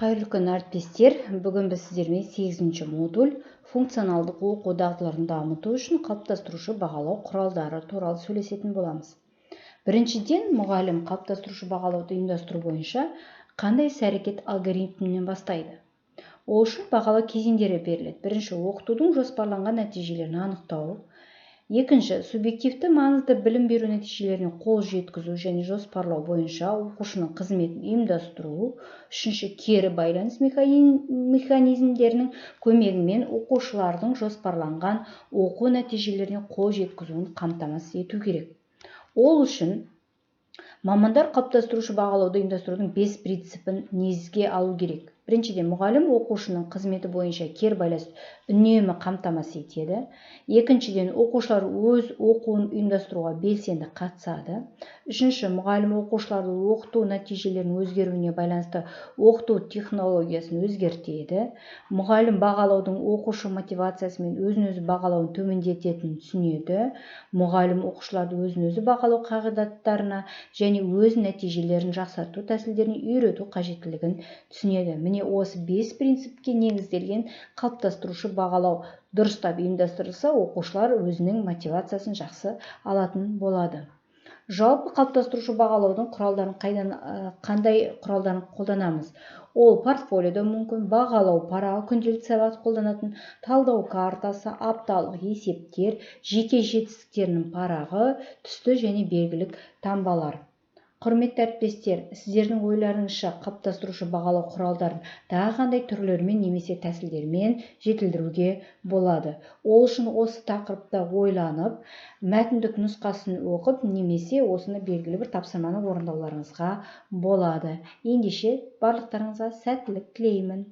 Қайырлы күн әріптестер. Бүгін біз сіздермен 8-ші модуль функционалдық оқу дағдыларын дамыту үшін қалыптастырушы бағалау құралдары туралы сөйлесетін боламыз. Біріншіден, мұғалім қалыптастырушы бағалауды ұйымдастыру бойынша қандай іс-әрекет алгоритмінен бастайды. Ол үшін бағалау кезеңдері беріледі. Бірінші, оқытудың жоспарланған нәтижелерін анықтау. Екінші, субъективті маңызды білім беру нәтижелеріне қол жеткізу және жоспарлау бойынша оқушының қызметін ұйымдастыру. Үшінші, кері байланыс механизмдерінің көмегімен оқушылардың жоспарланған оқу нәтижелеріне қол жеткізуін қамтамасыз ету керек. Ол үшін мамандар қалыптастырушы бағалауды ұйымдастырудың 5 принципін негізге алу керек. Біріншіден, мұғалім оқушының қызметі бойынша кері байланысты үнемі қамтамасыз етеді. Екіншіден, оқушылар өз оқуын ұйымдастыруға белсенді қатысады. Үшінші, мұғалім оқушыларды оқыту нәтижелерінің өзгеруіне байланысты оқыту технологиясын өзгертеді. Мұғалім бағалаудың оқушы мотивациясы мен өзін-өзі бағалауын төмендететінін түсінеді. Мұғалім оқушыларды өзін-өзі бағалау қағидаттарына және өз нәтижелерін жақсарту тәсілдерін үйрету қажеттілігін түсінеді. Міне осы 5 принципке негізделген қалыптастырушы бағалау дұрыстап ұйымдастырылса, оқушылар өзінің мотивациясын жақсы алатын болады. Жалпы қалыптастырушы бағалаудың қандай құралдарын қолданамыз? Ол портфолиода мүмкін, бағалау парағы, күнделікті сабақ қолданатын, талдау картасы, апталық есептер, жеке жетістіктерінің парағы, түсті және белгілік таңбалар. Құрметті әріптестер, сіздердің ойларыңызша қалыптастырушы бағалау құралдарын тағы қандай түрлермен немесе тәсілдермен жетілдіруге болады? Ол үшін осы тақырыпта ойланып, мәтіндік нұсқасын оқып, немесе осыны белгілі бір тапсырманы орындауларыңызға болады. Ендеше барлықтарыңызға сәттілік тілеймін.